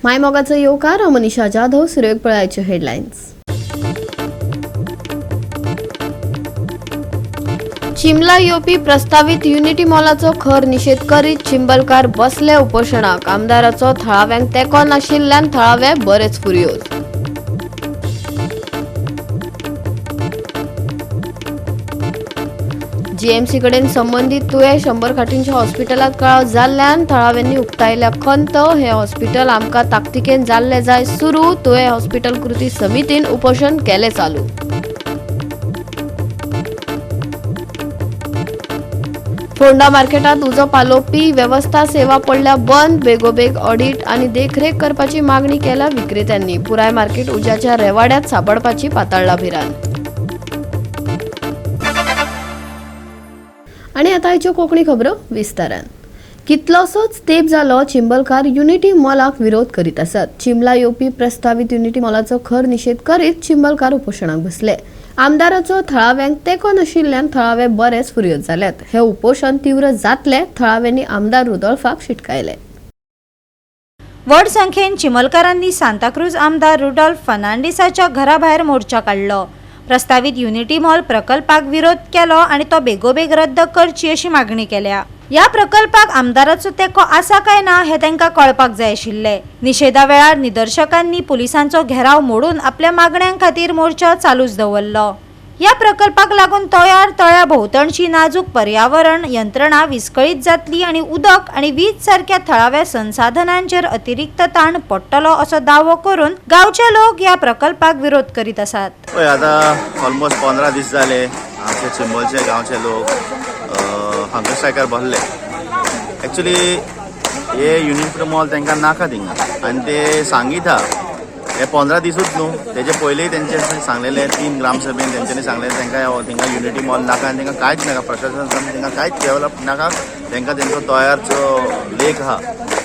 मायमोगाचो येवकार मनीषा जाधव, सुरेख पळायचे हेडलायन्स। चिंबला येवपी प्रस्तावित युनिटी मॉलाचो खर निषेध करीत चिंबलकार बसले उपोशणाक। आमदाराचो थळाव्यांक तेंको नाशिल्ल्यान थळावे बरेच फुर्योज। जीएमसी कडेन संबंधित तुये 100 खाटींच्या हॉस्पिटलात कळाव जाल्ल्यान थळाव्यांनी उक्तायल्या खंत। हे हॉस्पिटल आमकां ताकतिकेन जाल्ले जाय सुरू। तुये हॉस्पिटल कृती समितीन उपोषण केले चालू। फोंडा मार्केटात उजो पालोवपी वेवस्था सेवा पडल्या बंद। बेगोबेग ऑडिट आनी देखरेख करपाची मागणी केल्या विक्रेत्यांनी। पुराय मार्केट उज्याच्या रेवाड्यात सापडपाची पातळ्ळा भिरांत। आणि आता आयच्यो कोंकणी खबरो विस्तारान। कितलोसोच तेंप जालो चिंबलकार युनिटी मॉलाक विरोध करीत आसात। चिंबला येवपी प्रस्तावित युनिटी मॉलाचो खर निषेध करीत चिंबलकार उपोशणाक बसले। आमदाराचो थळाव्यांक तेंको नाशिल्ल्यान थळावे बरेच फुर्योज जाल्यात। हे उपोषण तीव्र जातले, थळाव्यांनी आमदार रुडॉल्फाक शिटकायले। व्हड संख्येन चिंबलकारांनी सांताक्रूज आमदार रुडॉल्फ फर्नांडिसाच्या घराभायर मोर्चा काढलो। प्रस्तावित युनिटी मॉल प्रकल्पाक विरोध केलो आणि तो बेगोबेग रद्द करची अशी मागणी केल्या। या प्रकल्पाक आमदाराचो तेंको आसा काय ना हे तांकां कळपाक जाय आशिल्ले। निषेधा वेळार निदर्शकांनी पुलिसांचो घेराव मोडून आपल्या मागण्यां खातीर मोर्चा चालूच दवरलो। या प्रकल्पाक लागून तळ्या भोंवतणची नाजूक पर्यावरण यंत्रणा विस्कळीत जातली आणि उदक आणि वीज सारख्या थळाव्या संसाधनांचेर अतिरिक्त ताण पडटलो असो दावो करून गांवचे लोक या प्रकल्पाक विरोध करीत आसात। आता ऑलमोस्ट 15 दीस जाले आमचे चिंबलचे गांवचे लोक हंगर स्ट्रायकार बसले। एक्चुअली हे युनिटी मॉल तांकां नाका थिंगा आनी ते सांगीत आहा हे 15 दिसूच न्हू, तेजे पयलीं तेंचे सांगलेले 3 ग्रामसभेन तेंच्यांनी सांगलेले तांकां थिंगा युनिटी मॉल नाका आनी तांकां कांयच नाका, प्रशासन तांकां कांयच डेवलप नाका। तांकां तेंचो तयारचो लेक आहा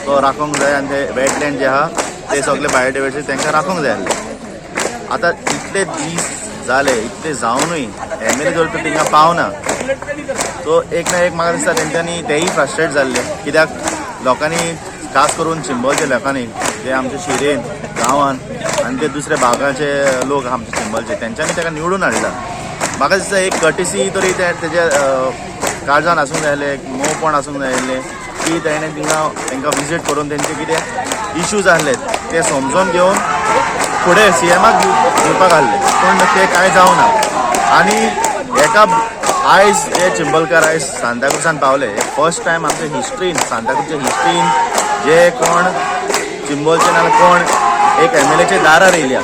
तो राखोंक जाय आनी ते वेटलँड जे आहा ते सगळे बायोडायवर्सिटी तांकां राखोंक जाय आसले। आतां इतले दीस जाले, इतले जावनूय MLA जर तर थिंगा पावना, सो एक ना एक म्हाका दिसता तेंच्यांनी तेय फ्रस्ट्रेट जाल्ले। कित्याक लोकांनी खास करून चिंबलच्या लोकांनी जे आमच्या शिरेन गांवान आनी ते दुसऱ्या भागाचे लोक आमचे चिंबलचे तेंच्यांनी ताका निवडून हाडला। म्हाका दिसता एक कर्टिसी तरी तेजे काळजान आसूंक जाय आसलें, एक मोवपण आसूंक जाय आसलें की तेणें तांकां विजीट करून तेंचे कितें इश्यूज आसले ते समजून घेवन फुडें CMाक दिवपाक हाडले, पूण ते कांय जावना। आनी एका आयज हे चिंबलकार आयज सांताक्रुजान पावले। फर्स्ट टायम आमच्या हिस्ट्रीन सांताक्रुजच्या हिस्ट्रीन जे कोण चिंबलचे नाल्यार कोण एक MLAचे दारार येयल्या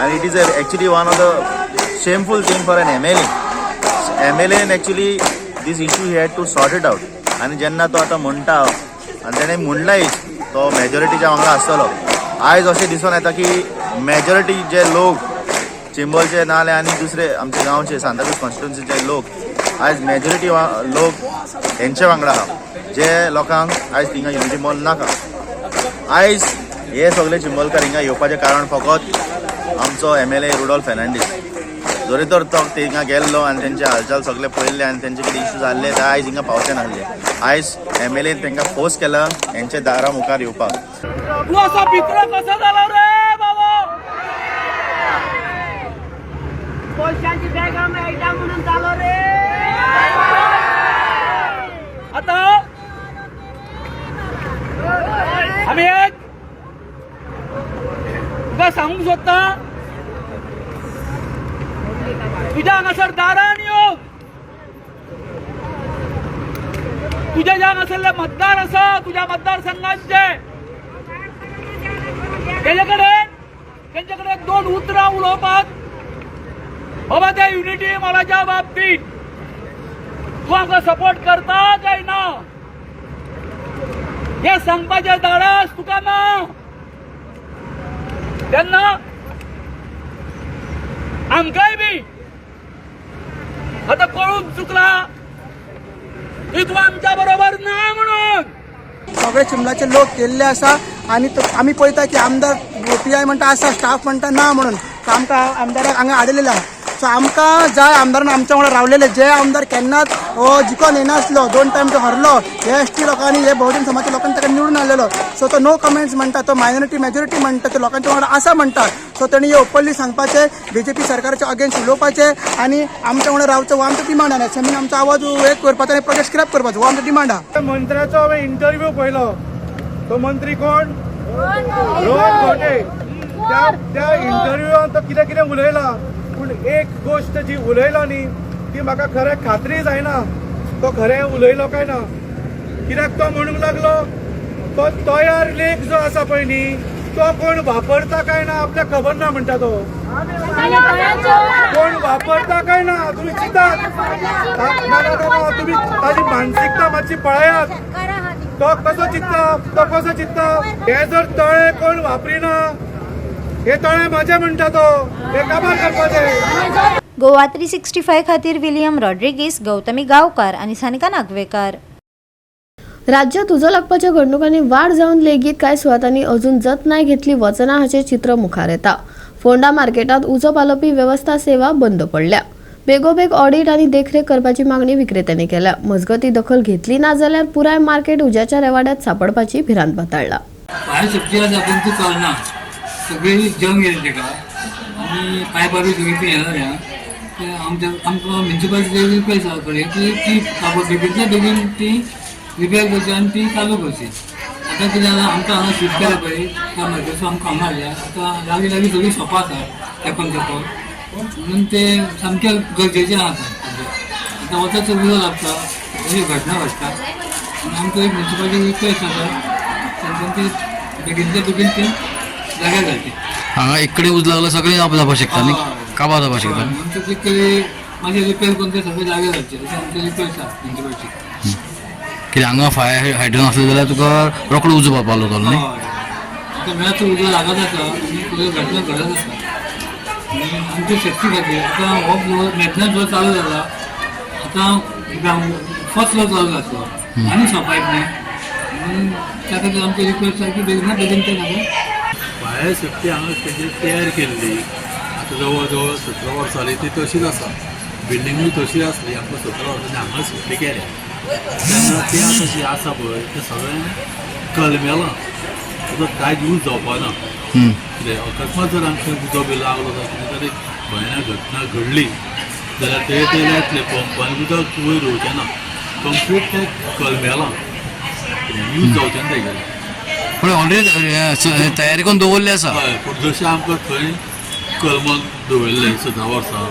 आनी it is actually one of the shameful thing for an MLA actually this issue he had to sort it out. आनी जेन्ना तो आतां म्हणटा आनी तेणें म्हणलाय तो मेजॉरिटीच्या वांगडा आसतलो, आयज अशें दिसून येता की मेजॉरिटी जे लोक चिंबलचे नाल्यार आनी दुसरे आमचे गांवचे सांताक्रूज कॉन्स्टिट्युन्सीचे लोक आयज मेजॉरिटी लोक हेंचे वांगडा आहा जे लोकांक आयज थिंगा युनिटी मॉल नाका। आयज हे सगळे चिंबलकार हिंगा येवपाचें कारण फकत आमचो MLA रुडॉल्फ फर्नांडीस। जरी तर तो थिंगा गेल्लो आनी तेंचे हालचाल सगळे पळयल्ले आनी तेंचे कितें इश्यूज आसले ते आयज हिंगा पावचे नासले। आयज MLA तांकां फोर्स केला हेंचे दारा मुखार येवपाक। तू असो भित्र कसो जालो रे बाबा? पैशांची बॅगा मेळटा म्हणून जालो रे। आता आम्ही एक तुका सांगूंक सोदता, तुज्या हांगासर दारान येवंक तुझे ज्या हांगासरले मतदार आसा तुझ्या मतदारसंघांचे तेंचे कडेन 2 उतरां उलोवपाक बाबा त्या युनिटी मॉलाच्या बाबतीत तूं आमकां सपोर्ट करता काय ना हे सांगपाचें धाडस तुका ना। तेन्ना आमकांय बी आता कळून चुकला की तूं आमच्या बरोबर ना म्हणून। सगळे चिंबलाचे लोक गेल्ले आसा आनी आमी पळयता की आमदार PI म्हणटा आसा, स्टाफ म्हणटा ना म्हणून आमकां आमदाराक हांगा हाडिल्लें आहा। सो आमकां जाय आमदारान आमच्या वांगडा रावलेले जे आमदार केन्नाच जिखून येनासलो 2 टायम तो हरलो हे एसटी लोकांनी हे बहुजन समाजाच्या लोकांनी ताका निवडून हाडलेलो सो तो नो कमेंट्स म्हणटा तो मायनॉरिटी मेजॉरिटी म्हणटा तो लोकांच्या वांगडा आसा म्हणटा सो तेणी हे ओपनली सांगपाचें बीजेपी सरकाराच्या अगेन्स्ट उलोवपाचें आनी आमच्या वांगडा रावचो हो आमचो डिमांड आनी असेंब्लीन आमचो आवाज एक करपाचो आनी प्रोटेस्ट कित्याक करपाचो हो आमचो डिमांड आहा. मंत्र्याचो हांवें इंटरव्यू पळयलो तो मंत्री कोण रोहन खंवटे त्या इंटरव्यूवान तो कितें कितें उलयला पूण एक गोश्ट जी उलयलो न्ही ती म्हाका खरें खात्री जायना तो खरें उलयलो काय ना कित्याक तो म्हणूंक लागलो तो तयार लेख जो आसा पळय न्ही तो कोण वापरता काय ना आपल्याक खबर ना म्हणटा तो कोण वापरता काय ना तुम्ही चिंतात तुम्ही ताजी मानसिकता मातशी पळयात तो कसो चित्ता हे जर तळे कोण वापरिना हे तळे माझे म्हणटा तो हे काबार करपाचे. गोवा 365 खातीर विलियम रॉड्रिगीस, गौतमी गांवकार आनी सानिका नागवेकर. राज्यात उजो लागपाच्या घडणुकांनी वाढ जावन लेगीत कांय सुवातांनी अजून जतनाय घेतली वचना हाचें चित्र मुखार येता. फोंडा मार्केटात उजो पालोवपी वेवस्था सेवा बंद पडल्या. बेगोबेग ऑडिट आनी देखरेख करपाची मागणी विक्रेत्यांनी केल्या. मजगती दखल घेतली ना जाल्यार पुराय मार्केट उज्याच्या रेवाड्यात सापडपाची भिरांत बाताळ्ळा. भायर सगळी आसा पूण ती चलना सगळी जंग येयली ताका आनी पायपारूय सगळी ती येणाऱ्या ते आमकां म्युन्सिपालिटी पैसा कळ्ळे की ती बेगींतल्या बेगीन ती रिपेर करची आनी ती चालू करची. आतां कितें जालां आमकां हांगा शिफ्ट केला पळय त्या मार्केटचो आमकां हांगा हाडल्या आतां लागीं लागीं सगळीं शॉपां आसा तेंकून म्हणून ते सामकें गरजेचें आसा आतां वचत उजो लागता अशी घटना घडटा आनी आमकां एक म्युन्सिपालिटी रिक्वेस्ट आसा तांकां ती बेगींतल्या बेगीन ती जाग्यार घालची. हांगा एक कडेन उज लागला सगळें जावपा शकता न्ही काबार जावपा शकता. आमचे कितें मागीर रिपेर करून ते सगळे जाग्यार घालचे अशें आमचे रिक्वेस्ट आसा म्युन्सिपालिटी. कित्याक हांगा फायर हायड्रंट आसलें जाल्यार तुका रोखडो उजो पावपाक लागलो न्ही. आतां मेळच उजो लागत आसा आनी तुज्यो घटना घडत आसा आनी आमचे सेफ्टी खातीर आतां हो फ्लोर मॅटना फ्लोर चालू जाला आतां फर्स्ट फ्लोर चालू जातलो आनी शॉपां येतली म्हणून त्या खातीर आमची रिक्वेस्ट आसा की बेगीन बेगीन ते नाका फायर सेफ्टी हांगा तेजी तयार केल्ली आतां जवळ जवळ 17 वर्सां जाली ती तशीच आसा. बिल्डिंगूय तशी आसली आमकां 17 वर्सांनी हांगा सेफ्टी केल्या तेन्ना ती आतां जी आसा पळय तें सगळें कलमेलां तुका कांयच यूज जावपाना. कितें अकस्मात जर आमकां उजो बी लागलो जाल्यार कितें तरी भयानक घटना घडली जाल्यार ते येतले पंपांनी उदक वयर येवचें ना कंप्लीट ते कलमेलां यूज जावचें ना तेगेलें. पूण ऑलरेडी तयारी करून दवरली आसा. हय पूण जशें आमकां थंय कलमां दवरले 17 वर्सां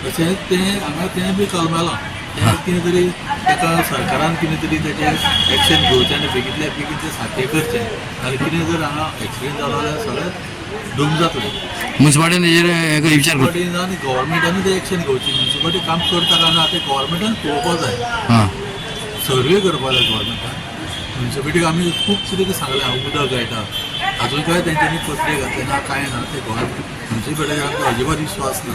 तशें तें हांगा तें बी कलमेलां तें कितें तरी ताका सरकारान कितें तरी तेचें एक्शन घेवचें आनी बेगींतल्या बेगीन तें सारकें करचें जाल्यार कितें जर हांगा एक्सिडेंट जालो जाल्यार सगळें डूम जातलें. म्युन्सिपालिटीन हेजेर विचार करता. आनी गव्हर्मेंटानूय तें एक्शन घेवचें. म्युन्सिपालिटी काम करता काय ना तें गव्हर्मेंटान पळोवपाक जाय. सर्वे करपाक जाय गव्हर्मेंटान. म्युन्सिपालिटीक आमी खूब कितें सांगलें हांव उदक गळटा अजून काय तेंच्यांनी पत्रे घातले ना कांय ना ते गव्हर्मेंट म्युन्सिपालिटीक आमकां अजिबात विश्वास ना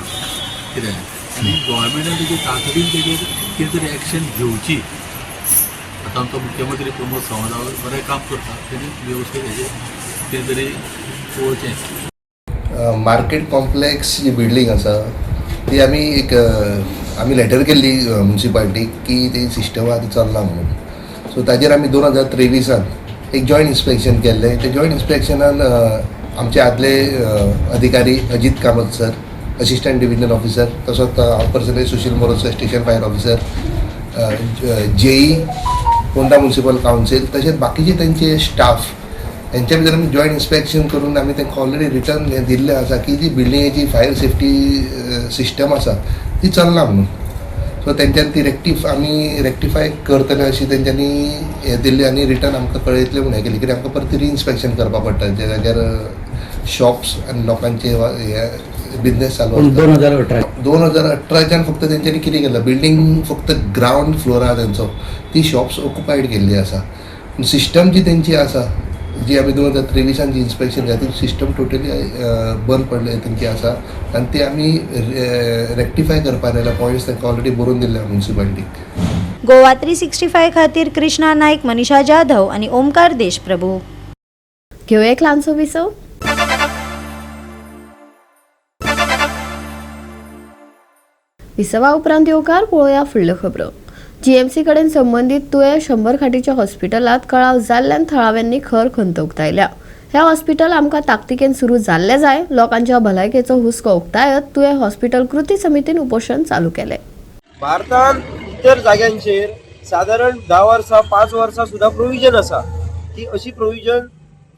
कितें आनी गव्हर्मेंटान तेजेर तातडीन तेजेर कितें तरी एक्शन घेवची. आतां आमचो मुख्यमंत्री प्रमोद सावंत बरें काम करता तेणी वेवस्थीत हेजेर कितें तरी पळोवचें. मार्केट कॉम्प्लेक्स जी बिल्डींग आसा ती आमी लेटर केल्ली म्युन्सिपालिटीक की ती सिस्टम आतां चलना म्हणून. सो ताजेर आमी 2023 एक जॉयंट इन्स्पेक्शन केल्लें. ते जॉयंट इन्स्पेक्शनान आमचे आदले अधिकारी Ajit Kamat sir assistant divisional officer तसोच हांव personally Sushil Morojkar station fire officer जेई फोंडा म्युन्सिपल कावन्सील तशेंच बाकीचे तेंचे स्टाफ हेंच्या भितर आमी जॉयंट इन्स्पेक्शन करून आमी तांकां ऑलरेडी रिटर्न दिल्लें आसा की जी बिल्डिंगेची फायर सेफ्टी सिस्टम आसा ती चलना म्हणून. सो तेंच्यांनी ती आमी रेक्टिफाय करतले अशी तेंच्यांनी हें दिल्लें आनी रिटर्न आमकां कळयतलें म्हणून हें केलें कित्याक आमकां परत रिइन्स्पेक्शन करपाक पडटा जे जाग्यार शॉप्स आनी लोकांचे हे बिझनेस चालू आसता. 2018च्यान फक्त तेंच्यांनी कितें केलां बिल्डींग फक्त ग्रावंड फ्लोर आहा तेंचो ती शॉप्स ऑक्युपायड केल्ली आसा. सिस्टम जी तेंची आसा जी आमी 2023 जी इन्स्पेक्शन केली ती सिस्टम टोटली बंद पडले तेंची आसा आनी ती आमी रेक्टिफाय करपाक लायला पॉयंट्स तांकां ऑलरेडी बरोवन दिल्ले म्युन्सिपालिटीक. गोवा 365 खातीर कृष्णा नायक, मनीषा जाधव आनी ओमकार देशप्रभू. घेवया एक ल्हानसो विसव. विसवा उपरांत येवकार पळोवया फुडल्यो खबरो. जीएमसी कडेन संबंदीत तुये 100 खाटीच्या हॉस्पिटलात कळाव जाल्ल्यान थळाव्यांनी खर खंत उक्तायल्या. ह्या हॉस्पिटल आमकां ताकतिकेन सुरू जाल्ले जाय. लोकांच्या भलायकेचो हुस्को उक्तायत तुये हॉस्पिटल कृती समितीन उपोषण चालू केले. भारतान इतर जाग्यांचेर साधारण 10 वर्सां 5 वर्सां सुद्धा प्रोविजन आसा की अशी प्रोविजन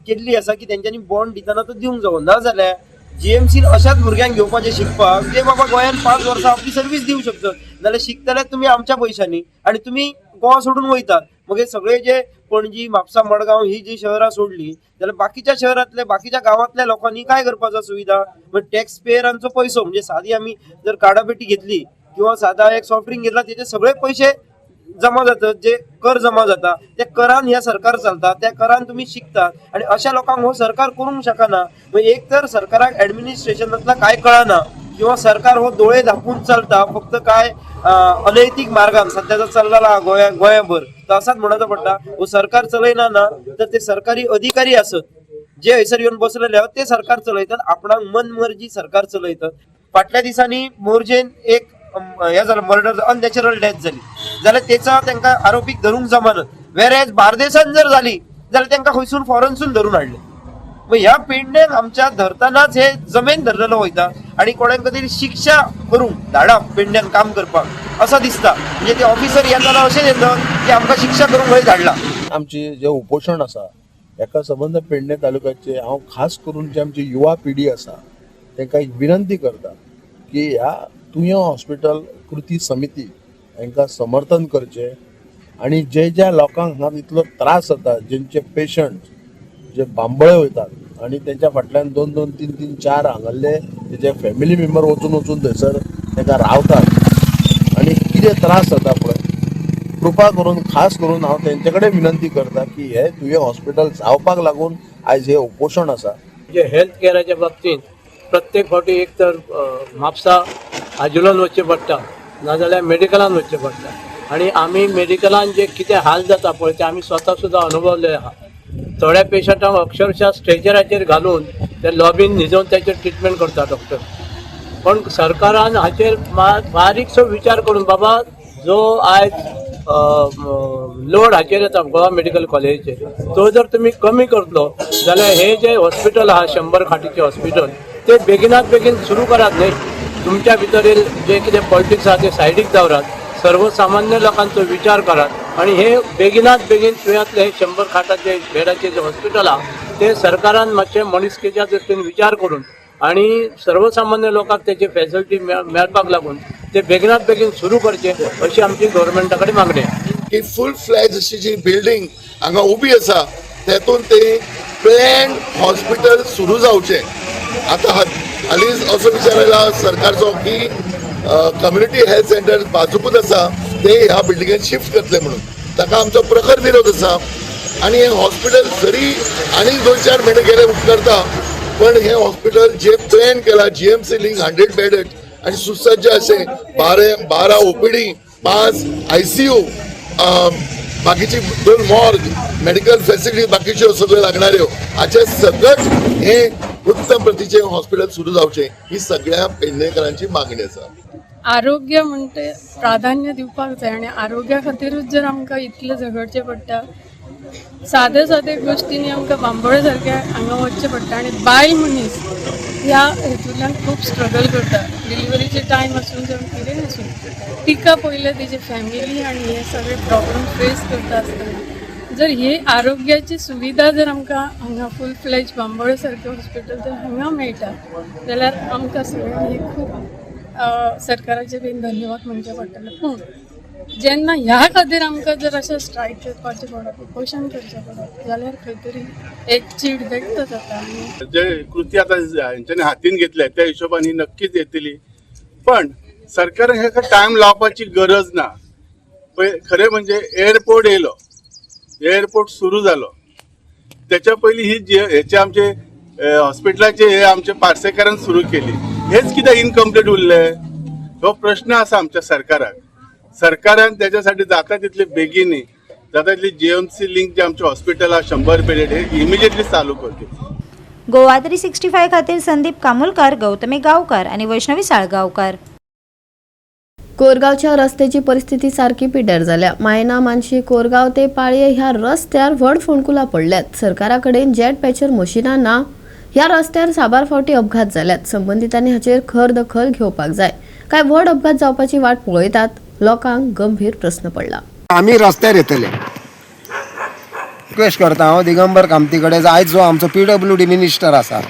केल्ली आसा की तेंच्यांनी बॉन्ड दितना तो दिवंक जावो. ना जाल्यार जीएमसीन अशाच भुरग्यांक घेवपाचे शिकपाक जे बाबा गोंयान 5 वर्सां आपली सर्वीस दिवंक शकतात, जाल्यार शिकतल्यार तुमी आमच्या पयशांनी आनी तुमी गोवा सोडून वयतात. मग हे सगळे जे पणजी म्हापसा मडगांव ही जी शहरां सोडली जाल्यार बाकीच्या शहरांतले बाकीच्या गांवांतल्या लोकांनी काय करपाचो सुविधा. मग टॅक्स पेयरांचो पयसो म्हणजे सादी आमी जर काडापेटी घेतली किंवा साधा एक सॉफ्ट ड्रिंक घेतला त्याचे सगळे पैसे जमा जातात, जे कर जमा जाता त्या करान ह्या सरकार चलता, त्या करान तुम्ही शिकतात आणि अशा लोकांक हो सरकार करूंक शकना. एक तर सरकाराक ऍडमिनिस्ट्रेशनातला काय कळना किंवा सरकार हो डोळे धापून चलता फक्त काय अनैतिक मार्गान सध्याचा चाललेला गोंयभर तर असाच म्हणायचं पडटा. हो सरकार चलयना ना तर ते सरकारी अधिकारी असत जे हयसर येऊन बसलेले आहात ते सरकार चलयतात, आपणाक मनमर्जी सरकार चलयतात. फाटल्या दिसांनी मोर्जेन एक हे झालं मर्डर अननॅचरल डेथ झाली जाल्यार तेचा तांकां आरोपीक धरूंक जमानत. वेरेज बार्देसान जर झाली जाल्यार तांकां खंयसून फॉरेनसून धरून हाडले. मग ह्या पेडण्याक आमच्या धरतानाच हे जमेन धरलेलो वयता आणि कोणाक तरी शिक्षा करूंक धाडा पेडण्यान काम करपाक असं दिसता. म्हणजे ते ऑफिसर येताना अशें येता की आमकां शिक्षा करूंक खंय धाडला. आमचे जे उपोषण आसा हेका संबंद पेडणे तालुक्याचे हांव खास करून जे आमची युवा पिढी आसा तांकां एक विनंती करता की ह्या तुयो हॉस्पिटल कृती समिती हांकां समर्थन करचें आणि जे ज्या लोकांक हांगा इतलो त्रास जाता जेंचे पेशंट जे बांबळे वयतात आणि तेंच्या फाटल्यान 2-2, 3-3, 4 हांगाले तेजे फॅमिली मेंबर वचून थंयसर तांकां रावतात आणि कितें त्रास जाता पळय कृपा करून खास करून हांव तेंचे कडेन विनंती करता की हे तुवें हॉस्पिटल जावपाक लागून आयज हे उपोशण आसा. जे हेल्थ केअराच्या बाबतींत प्रत्येक फावटी एक तर म्हापसा आजुलान वचचें पडटा नाजाल्यार मेडिकलान वचचें पडटा आणि आमी मेडिकलान जे कितें हाल जाता पळय ते आमी स्वता सुद्दां अनुभवले आहा. थोड्या पेशंटांक अक्षरशः स्ट्रेचराचेर घालून ते लॉबीन न्हिजोवन त्याचेर ट्रिटमेंट करता डॉक्टर. पण सरकारान हाचेर बारीकसो विचार करून बाबा जो आयज लोड हाचेर येता गोवा मेडिकल कॉलेजीचेर तो जर तुमी कमी करतलो जाल्यार हे जे हॉस्पिटल आहा 100 खाटीचे हॉस्पिटल ते बेगिनात बेगीन सुरू करात न्ही. तुमच्या भितर जे कितें पॉलिटिक्स आहा ते सायडीक दवरात, सर्वसामान्य लोकांचो विचार करात आणि हे बेगिनात बेगीन तुवेंतले 100 खाटाचे बेडाचे जे हॉस्पिटल आहा ते सरकारान मातशें मनीसकेच्या दृश्टीन विचार करून आणि सर्वसामान्य लोकांक त्याची फॅसिलिटी मेळपाक लागून ते बेगिनात बेगीन सुरू करचे अशी आमची गव्हर्मेंटा कडेन मागणी आहे. की फुल फ्लॅज अशी जी बिल्डींग हांगा उबी आसा तेतून ते प्लॅन हॉस्पिटल सुरू जावचें. आता हालींच असो विचार आयला सरकारचो की कम्युनिटी हेल्थ सेंटर बाजूकूच आसा ते ह्या बिल्डिंगेत शिफ्ट करतले म्हणून ताका आमचो प्रखर विरोध आसा. आणि हे हॉस्पिटल जरी आनी 2-4 महिने गेले उपकारता पण हे हॉस्पिटल जे प्लॅन केला जीएमसी लिंक 100 बेडेड आणि सुसज्ज असे 12 ओपीडी 5 ICU बाकीची 2 मॉर्ग मेडिकल फॅसिलिटी बाकीच्यो सगळ्यो लागणाऱ्यो हाचे सकट हे उत्तम प्रतीचे हॉस्पिटल सुरू जावचे ही सगळ्या पेडणेकरांची मागणी आसा. आरोग्य म्हणते प्राधान्य दिवपाक जाय आणि आरोग्या खातीरूच जर आमकां इतलें झगडचें पडटा सादे गोश्टींनी आमकां बांबोळे सारक्या हांगा वचचें पडटा आणि बायल मनीस ह्या हेतूंतल्यान खूब स्ट्रगल करता. डिलिव्हरीचे टायम आसूं जावं कितेंय आसूं तिका पयलें तेजी फॅमिली आनी हे सगळे प्रॉब्लेम फेस करता आसतना जर ही आरोग्याची सुविधा जर आमकां हांगा फूल फ्लेज बांबोळे सारकें हॉस्पिटल जर हांगा मेळटा जाल्यार आमकां सगळ्यांनी खूब सरकाराचे बीन धन्यवाद म्हणचे पडटले. पूण जेन्ना ह्या खातीर आमकां जर अशें स्ट्रायक करपाचें पडत उपोशण करचें पडत जाल्यार खंय तरी एक चीड व्यक्त जाता. जे कृती आता हांच्यानी हातीन घेतल्या त्या हिशोबाने नक्कीच येतली पण सरकारान हेका टायम लावपाची गरज ना. खरें म्हणजे एअरपोर्ट येयलो एअरपोर्ट सुरू जालो त्याच्या पयली ही हेचे आमचे हॉस्पिटलाचे हे आमचे पार्सेकारान सुरू केली हेच कित्याक इनकम्प्लीट उरले हो प्रश्न आसा आमच्या सरकाराक. सरकारान त्याच्यासाठी जाता तितले बेगीनी जाता तितली जीएमसी लिंक जे आमचे हॉस्पिटल आहा 100 बेडेड हे इमिजिएटली चालू करचे. गोवा 365 खातीर संदीप कामोलकार, गौतमी गांवकार आणि वैष्णवी साळगांवकार. कोरगावच्या रस्त्याची परिस्थिती सारखी पिड्यार झाल्या. मायना मानशी कोरगाव ते पाळये ह्या रस्त्यार व्हड फोंडकुलां पडल्यात. सरकाराकडेन जेट पॅचर मशिनां ना. ह्या रस्त्यार साबार फावटी अपघात जाल्यात. संबंधितांनी हाचेर खर दखल घेवपाक जाय. काय व्हड अपघात जावपाची वाट पळयतात. लोकांक गंभीर प्रश्न पडला. आम्ही रस्त्यार येतले. रिक्वेस्ट करता हांव दिगंबर कामती कडेन, आयज जो आमचो PWD मिनिस्टर आसा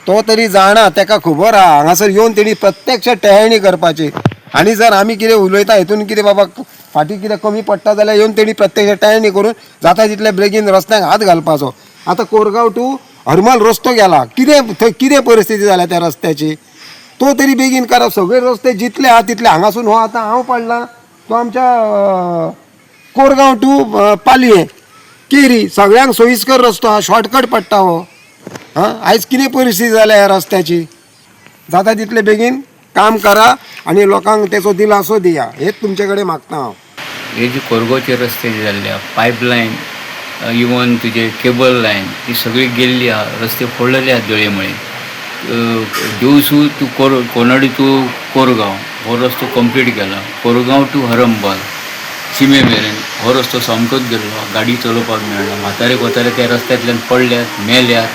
तो तरी जाणा, ताका खबर आहा हांगासर येवन तेणी प्रत्यक्ष टेहळणी करपाची. आनी जर आमी कितें उलयता हितून कितें बाबा फाटी कितें कमी पडटा जाल्यार येवन तेणी प्रत्यक्ष टेहळणी करून जाता तितले बेगीन रस्त्याक हात घालपाचो. आतां कोरगांव टू हरमल रस्तो गेला, थंय कितें परिस्थिती जाल्या त्या रस्त्याची, तो तरी बेगीन करप. सगळे रस्ते जितले आहा तितले हांगासून हो आतां हांव पडला तो आमच्या कोरगांव टू पालये केरी सगळ्यांक सोयीस्कर रस्तो हा, शॉर्टकट पडटा हो. आयज कितें परिस्थिती जाल्या ह्या रस्त्याची, जाता तितले बेगीन काम करा आणि लोकांक तेचो दिलासो दिया, हेच तुमचे कडेन मागता हांव. हे जे कोरगांवचे रस्ते जे जाल्ले पायपलायन इवन तुजे केबल लायन ती सगळी गेल्ली आहा. रस्ते फोडलेले आहात जळयेमुळे. दिवसू टू कोनडी टू कोरगांव हो रस्तो कंप्लीट केला. कोरगांव टू हरंबल शिमे मेरेन हो रस्तो सामकोच गेल्लो. गाडी चलोवपाक मेळना. म्हातारे कोतारे त्या रस्त्यांतल्यान पडल्यात, मेल्यात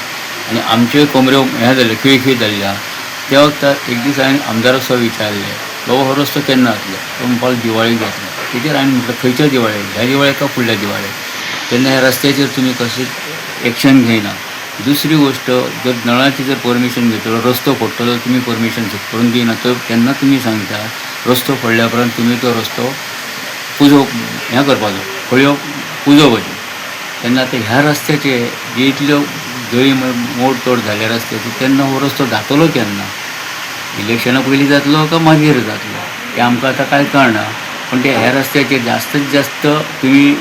आनी आमच्यो कोमऱ्यो हें जाल्यो, खिळखिळ जाल्ल्या. त्या वखदार एक दीस हांवें आमदाराक विचारलें बाबा हो रस्तो केन्ना जातलो. तो म्हणपाक दिवाळीक जातलो. तेजेर हांवें म्हटलं खंयच्या दिवाळेक, ह्या दिवाळेक काय फुडल्या दिवाळेक. तेन्ना ह्या रस्त्याचेर तुमी कशें एक्शन घेयना. दुसरी गोष्ट, जर नळाची जर परमिशन घेतलो, रस्तो फोडटलो तुमी परमिशन करून दिना, तर तेन्ना तुमी सांगता रस्तो फोडल्या उपरांत तुमी तो रस्तो हें करपाचो, खळयो पुजोवपाच्यो. तेन्ना आतां ह्या रस्त्याचे जे इतल्यो जळी मोड तोड जाल्या रस्त्याची, तेन्ना हो रस्तो जातलो केन्ना. इलेक्शना पयलीं जातलो काय मागीर जातलो तें आमकां आतां कांय कळना. पण ते ह्या रस्त्याचे जास्तीत जास्त तुमी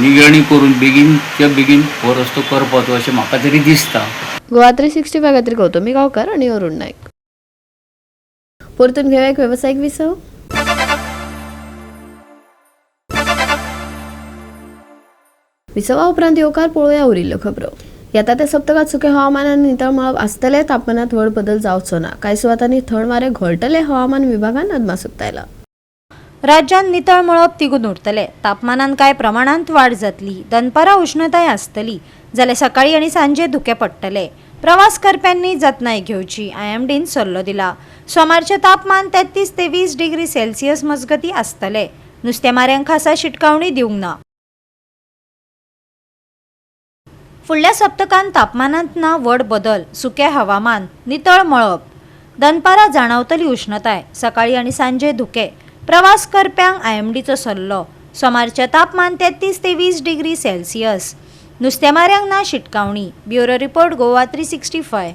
निगराणी करून बेगीनच्या बेगीन हो रस्तो करपाचो अशें म्हाका तरी दिसता. गोवा 365 खातीर गौतमी गांवकार आनी अरुण नायक. परतून घेऊया एक व्यावसायिक विसव. विसवा उपरांत येवकार पळोवया उरिल्ल्यो खबरो. येता त्या सप्तकात सुके हवामान आनी नितळ मळब आसतले. तापमानात व्हड बदल जावचो ना. कांय सुवातांनी थंड वारे घोळटले, हवामान विभागान अदमास उक्तायला. राज्यात नितळ मळब तिगून उरतले. तापमानात कांय प्रमाणांत वाड जातली. दनपारा उष्णताय आसतली जाल्यार सकाळी आनी सांजे धुके पडटले. प्रवास करप्यांनी जतनाय घेवची, IMDन सल्लो दिला. सोमारचे तापमान 33 ते 20 डिग्री सेल्सियस मजगती आसतले. नुस्तेमाऱ्यांक खासा शिटकावणी दिवंक ना. फुडल्या सप्तकांत तापमानात ना व्हड बदल. सुके हवामान, नितळ मळब. दनपारा जाणवतली उष्णताय, सकाळी आनी सांजे धुके. प्रवास करप्यांक IMDचो सल्लो. सोमारचे तापमान 33 ते 20 डिग्री सेल्सियस. नुस्तेमाऱ्यांक ना शिटकावणी. Bureau report Goa 365.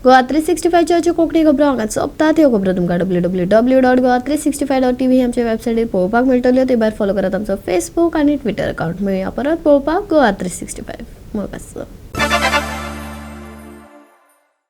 गोवा 365च्यो कोंकणी खबरो हांगा सोंपतात. ह्यो खबरो तुमकां www.goa365.tv आमच्या वेबसायटीर पळोवपाक मेळटल्यो. ते भायर फॉलो करात आमचो फेसबूक आनी ट्विटर अकाउंट. मेळुया परत पळोवपाक गोवा 365.